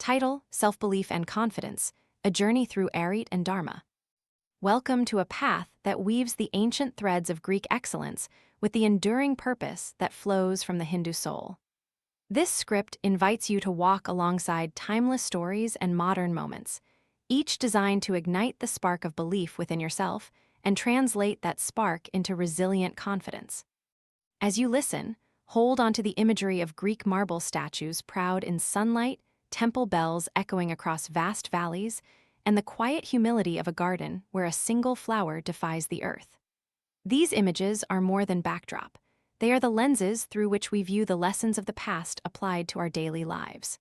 Title: Self-Belief and Confidence, A Journey Through Arete and Dharma. Welcome to a path that weaves the ancient threads of Greek excellence with the enduring purpose that flows from the Hindu soul. This script invites you to walk alongside timeless stories and modern moments, each designed to ignite the spark of belief within yourself and translate that spark into resilient confidence. As you listen, hold onto the imagery of Greek marble statues proud in sunlight, temple bells echoing across vast valleys, and the quiet humility of a garden where a single flower defies the earth. These images are more than backdrop. They are the lenses through which we view the lessons of the past applied to our daily lives.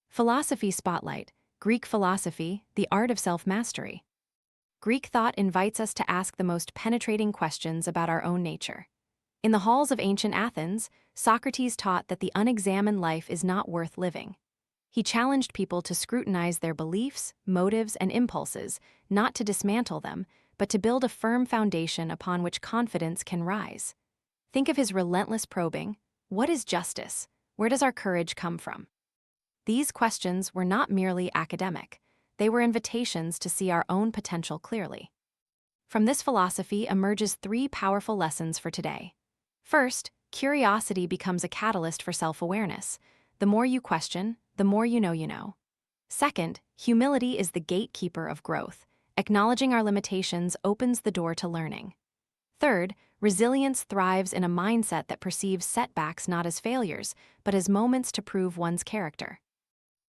Philosophy Spotlight: Greek Philosophy, the Art of Self-Mastery. Greek thought invites us to ask the most penetrating questions about our own nature. In the halls of ancient Athens, Socrates taught that the unexamined life is not worth living. He challenged people to scrutinize their beliefs, motives, and impulses, not to dismantle them, but to build a firm foundation upon which confidence can rise. Think of his relentless probing: what is justice? Where does our courage come from? These questions were not merely academic. They were invitations to see our own potential clearly. From this philosophy emerges three powerful lessons for today. First, curiosity becomes a catalyst for self-awareness. The more you question, the more you know you know. Second, humility is the gatekeeper of growth. Acknowledging our limitations opens the door to learning. Third, resilience thrives in a mindset that perceives setbacks not as failures, but as moments to prove one's character.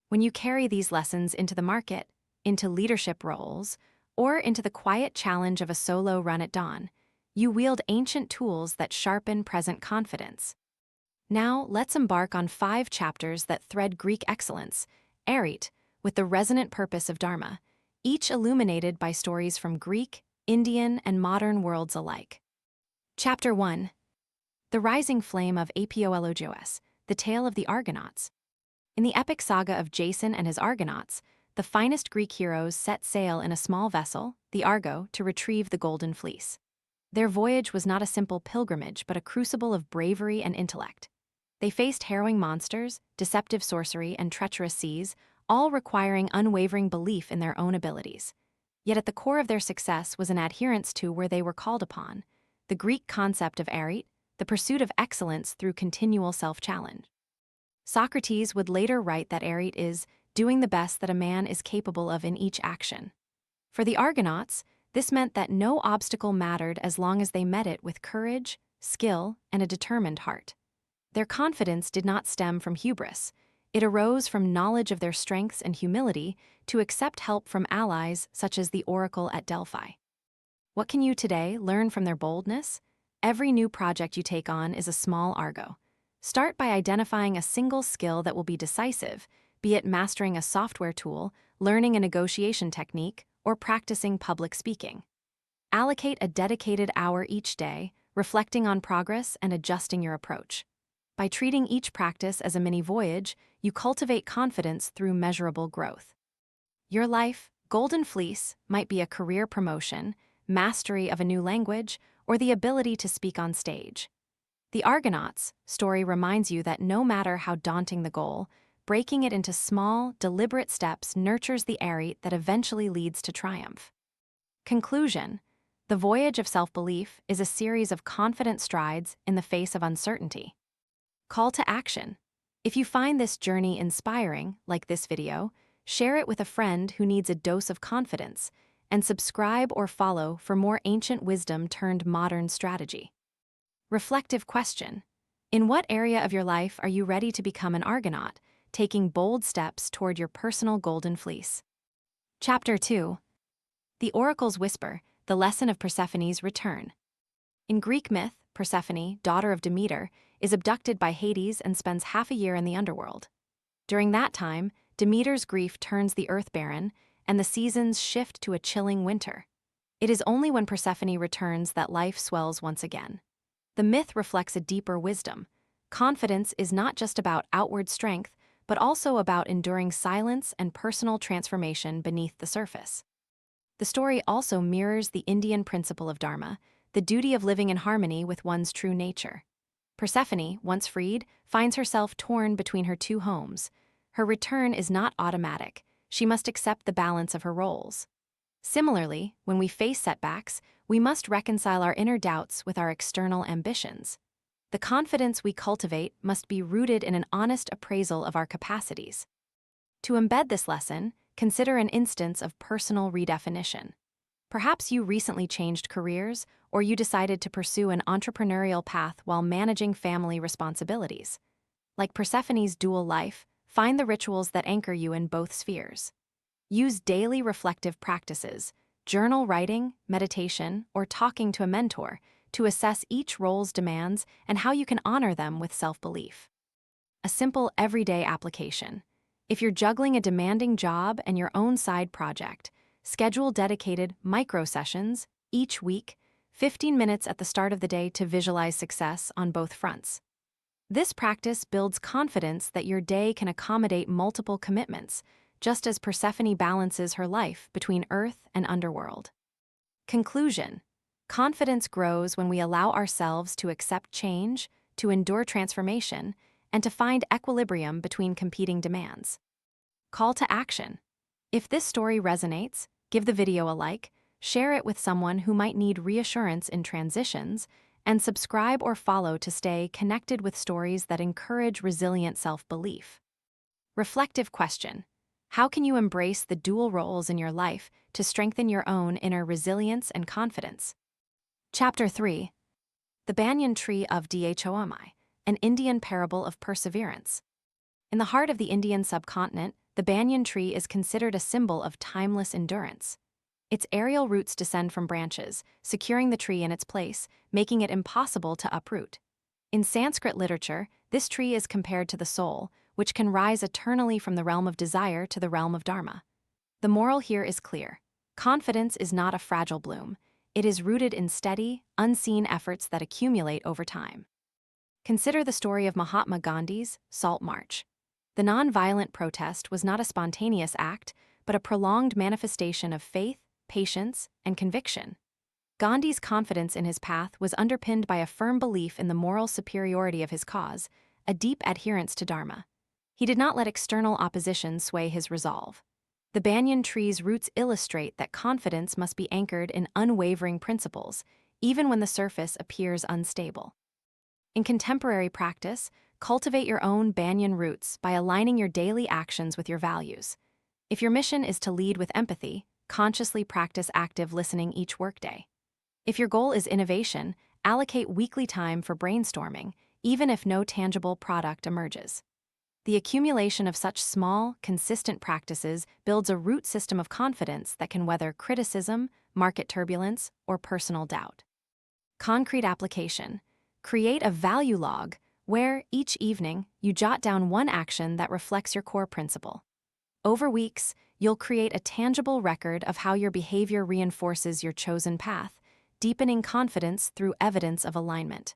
When you carry these lessons into the market, into leadership roles, or into the quiet challenge of a solo run at dawn, you wield ancient tools that sharpen present confidence. Now, let's embark on 5 chapters that thread Greek excellence, arete, with the resonant purpose of Dharma, each illuminated by stories from Greek, Indian, and modern worlds alike. Chapter 1. The Rising Flame of Apoelogos, the Tale of the Argonauts. In the epic saga of Jason and his Argonauts, the finest Greek heroes set sail in a small vessel, the Argo, to retrieve the Golden Fleece. Their voyage was not a simple pilgrimage, but a crucible of bravery and intellect. They faced harrowing monsters, deceptive sorcery, and treacherous seas, all requiring unwavering belief in their own abilities. Yet at the core of their success was an adherence to where they were called upon, the Greek concept of arete, the pursuit of excellence through continual self-challenge. Socrates would later write that arete is doing the best that a man is capable of in each action. For the Argonauts, this meant that no obstacle mattered as long as they met it with courage, skill, and a determined heart. Their confidence did not stem from hubris. It arose from knowledge of their strengths and humility to accept help from allies such as the oracle at Delphi. What can you today learn from their boldness? Every new project you take on is a small Argo. Start by identifying a single skill that will be decisive, be it mastering a software tool, learning a negotiation technique, or practicing public speaking. Allocate a dedicated hour each day, reflecting on progress and adjusting your approach. By treating each practice as a mini voyage, you cultivate confidence through measurable growth. Your life, Golden Fleece, might be a career promotion, mastery of a new language, or the ability to speak on stage. The Argonauts story reminds you that no matter how daunting the goal, breaking it into small, deliberate steps nurtures the arete that eventually leads to triumph. Conclusion: the voyage of self-belief is a series of confident strides in the face of uncertainty. Call to action: if you find this journey inspiring, like this video, share it with a friend who needs a dose of confidence, and subscribe or follow for more ancient wisdom turned modern strategy. Reflective question: in what area of your life are you ready to become an Argonaut, taking bold steps toward your personal Golden Fleece? Chapter 2. The Oracle's Whisper, the Lesson of Persephone's Return. In Greek myth, Persephone, daughter of Demeter, is abducted by Hades and spends half a year in the underworld. During that time, Demeter's grief turns the earth barren, and the seasons shift to a chilling winter. It is only when Persephone returns that life swells once again. The myth reflects a deeper wisdom. Confidence is not just about outward strength, but also about enduring silence and personal transformation beneath the surface. The story also mirrors the Indian principle of Dharma, the duty of living in harmony with one's true nature. Persephone, once freed, finds herself torn between her two homes, her return is not automatic. She must accept the balance of her roles. Similarly, when we face setbacks, we must reconcile our inner doubts with our external ambitions. The confidence we cultivate must be rooted in an honest appraisal of our capacities. To embed this lesson, consider an instance of personal redefinition. Perhaps you recently changed careers, or you decided to pursue an entrepreneurial path while managing family responsibilities. Like Persephone's dual life, find the rituals that anchor you in both spheres. Use daily reflective practices, journal writing, meditation, or talking to a mentor to assess each role's demands and how you can honor them with self-belief. A simple everyday application. If you're juggling a demanding job and your own side project, schedule dedicated micro-sessions each week, 15 minutes at the start of the day to visualize success on both fronts. This practice builds confidence that your day can accommodate multiple commitments, just as Persephone balances her life between Earth and Underworld. Conclusion: confidence grows when we allow ourselves to accept change, to endure transformation, and to find equilibrium between competing demands. Call to action. If this story resonates, give the video a like, share it with someone who might need reassurance in transitions, and subscribe or follow to stay connected with stories that encourage resilient self-belief. Reflective question: how can you embrace the dual roles in your life to strengthen your own inner resilience and confidence? Chapter 3. The Banyan Tree of Dhomi, an Indian parable of perseverance. In the heart of the Indian subcontinent, the banyan tree is considered a symbol of timeless endurance. Its aerial roots descend from branches, securing the tree in its place, making it impossible to uproot. In Sanskrit literature, this tree is compared to the soul, which can rise eternally from the realm of desire to the realm of dharma. The moral here is clear. Confidence is not a fragile bloom. It is rooted in steady, unseen efforts that accumulate over time. Consider the story of Mahatma Gandhi's Salt March. The non-violent protest was not a spontaneous act, but a prolonged manifestation of faith, patience, and conviction. Gandhi's confidence in his path was underpinned by a firm belief in the moral superiority of his cause, a deep adherence to dharma. He did not let external opposition sway his resolve. The banyan tree's roots illustrate that confidence must be anchored in unwavering principles, even when the surface appears unstable. In contemporary practice, cultivate your own banyan roots by aligning your daily actions with your values. If your mission is to lead with empathy, consciously practice active listening each workday. If your goal is innovation, allocate weekly time for brainstorming, even if no tangible product emerges. The accumulation of such small, consistent practices builds a root system of confidence that can weather criticism, market turbulence, or personal doubt. Concrete application. Create a value log where, each evening, you jot down one action that reflects your core principle. Over weeks, you'll create a tangible record of how your behavior reinforces your chosen path, deepening confidence through evidence of alignment.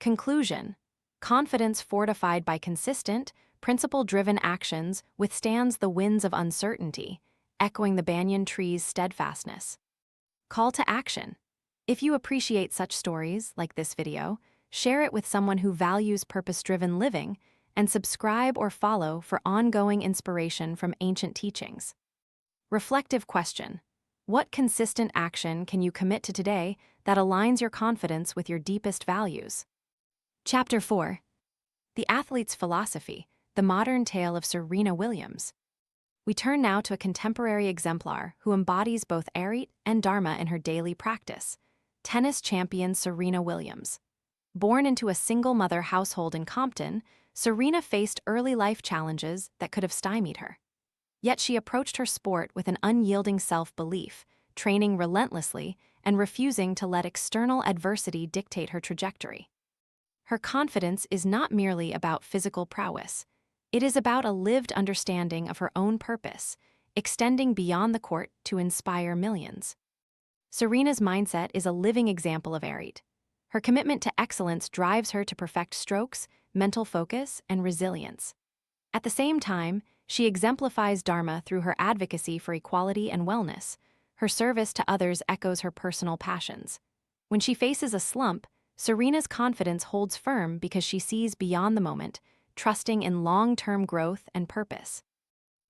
Conclusion: confidence fortified by consistent, principle-driven actions withstands the winds of uncertainty, echoing the banyan tree's steadfastness. Call to action. If you appreciate such stories like this video, share it with someone who values purpose-driven living, and subscribe or follow for ongoing inspiration from ancient teachings. Reflective question: what consistent action can you commit to today that aligns your confidence with your deepest values? Chapter 4. The Athlete's Philosophy, the Modern Tale of Serena Williams. We turn now to a contemporary exemplar who embodies both arete and dharma in her daily practice: tennis champion Serena Williams. Born into a single-mother household in Compton, Serena faced early life challenges that could have stymied her. Yet she approached her sport with an unyielding self-belief, training relentlessly and refusing to let external adversity dictate her trajectory. Her confidence is not merely about physical prowess. It is about a lived understanding of her own purpose, extending beyond the court to inspire millions. Serena's mindset is a living example of arete. Her commitment to excellence drives her to perfect strokes, mental focus, and resilience. At the same time, she exemplifies dharma through her advocacy for equality and wellness. Her service to others echoes her personal passions. When she faces a slump, Serena's confidence holds firm because she sees beyond the moment, trusting in long-term growth and purpose.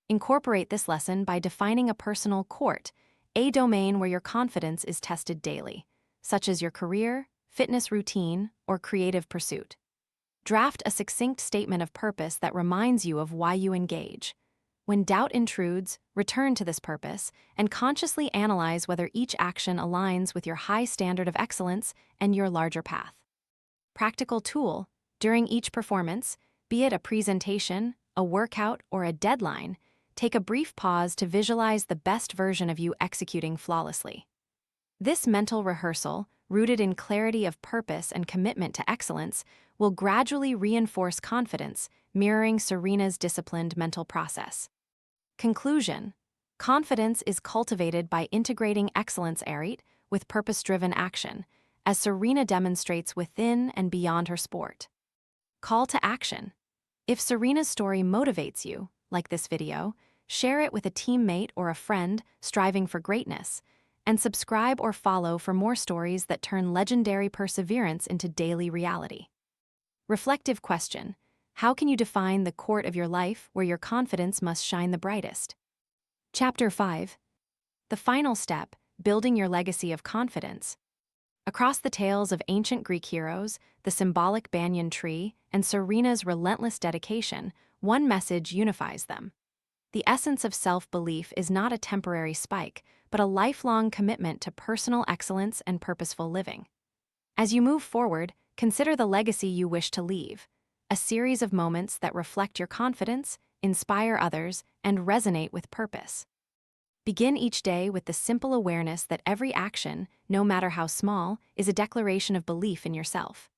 Incorporate this lesson by defining a personal court, a domain where your confidence is tested daily, such as your career, fitness routine, or creative pursuit. Draft a succinct statement of purpose that reminds you of why you engage. When doubt intrudes, return to this purpose and consciously analyze whether each action aligns with your high standard of excellence and your larger path. Practical tool: during each performance, be it a presentation, a workout, or a deadline, take a brief pause to visualize the best version of you executing flawlessly. This mental rehearsal, rooted in clarity of purpose and commitment to excellence, will gradually reinforce confidence, mirroring Serena's disciplined mental process. Conclusion: confidence is cultivated by integrating excellence arete with purpose-driven action, as Serena demonstrates within and beyond her sport. Call to action: if Serena's story motivates you, like this video, share it with a teammate or a friend striving for greatness, and subscribe or follow for more stories that turn legendary perseverance into daily reality. Reflective question: how can you define the court of your life where your confidence must shine the brightest? Chapter 5. The final step: building your legacy of confidence. Across the tales of ancient Greek heroes, the symbolic banyan tree, and Serena's relentless dedication, one message unifies them. The essence of self-belief is not a temporary spike, but a lifelong commitment to personal excellence and purposeful living. As you move forward, consider the legacy you wish to leave: a series of moments that reflect your confidence, inspire others, and resonate with purpose. Begin each day with the simple awareness that every action, no matter how small, is a declaration of belief in yourself.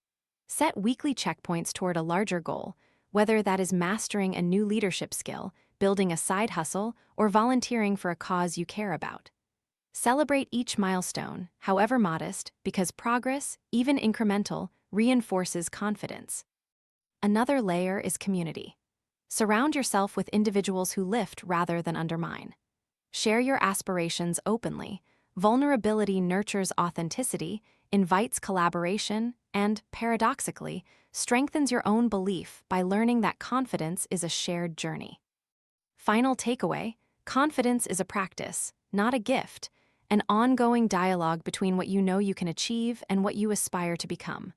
Set weekly checkpoints toward a larger goal, whether that is mastering a new leadership skill, building a side hustle, or volunteering for a cause you care about. Celebrate each milestone, however modest, because progress, even incremental, reinforces confidence. Another layer is community. Surround yourself with individuals who lift rather than undermine. Share your aspirations openly. Vulnerability nurtures authenticity, invites collaboration, and, paradoxically, strengthens your own belief by learning that confidence is a shared journey. Final takeaway: confidence is a practice, not a gift, an ongoing dialogue between what you know you can achieve and what you aspire to become.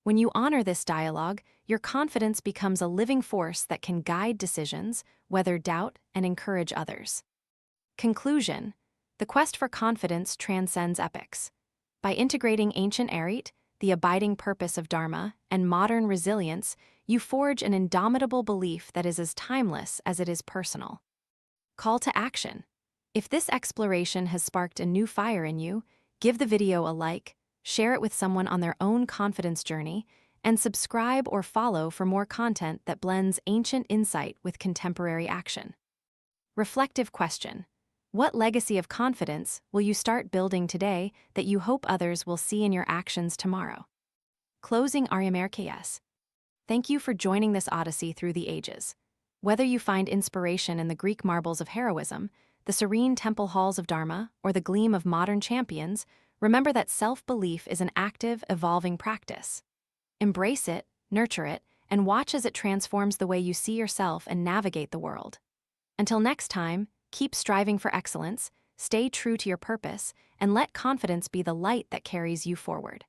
When you honor this dialogue, your confidence becomes a living force that can guide decisions, weather doubt, and encourage others. Conclusion: the quest for confidence transcends epochs. By integrating ancient arete, the abiding purpose of Dharma, and modern resilience, you forge an indomitable belief that is as timeless as it is personal. Call to action: if this exploration has sparked a new fire in you, give the video a like, share it with someone on their own confidence journey, and subscribe or follow for more content that blends ancient insight with contemporary action. Reflective question: what legacy of confidence will you start building today that you hope others will see in your actions tomorrow? Closing RMRKS. Thank you for joining this odyssey through the ages. Whether you find inspiration in the Greek marbles of heroism, the serene temple halls of Dharma, or the gleam of modern champions, remember that self-belief is an active, evolving practice. Embrace it, nurture it, and watch as it transforms the way you see yourself and navigate the world. Until next time, keep striving for excellence, stay true to your purpose, and let confidence be the light that carries you forward.